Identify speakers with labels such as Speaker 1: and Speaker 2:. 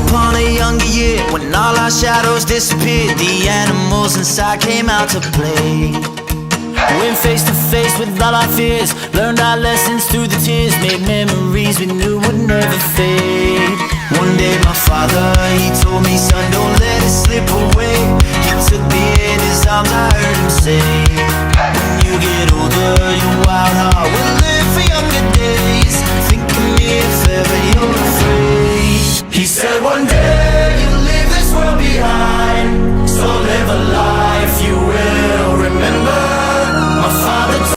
Speaker 1: upon a younger year, when all our shadows disappeared, the animals inside came out to play. Went face to face with all our fears, learned our lessons through the tears, made memories we knew would never fade. One day my father, he told me, son, don't let it slip away. He took me in his arms, I heard him say,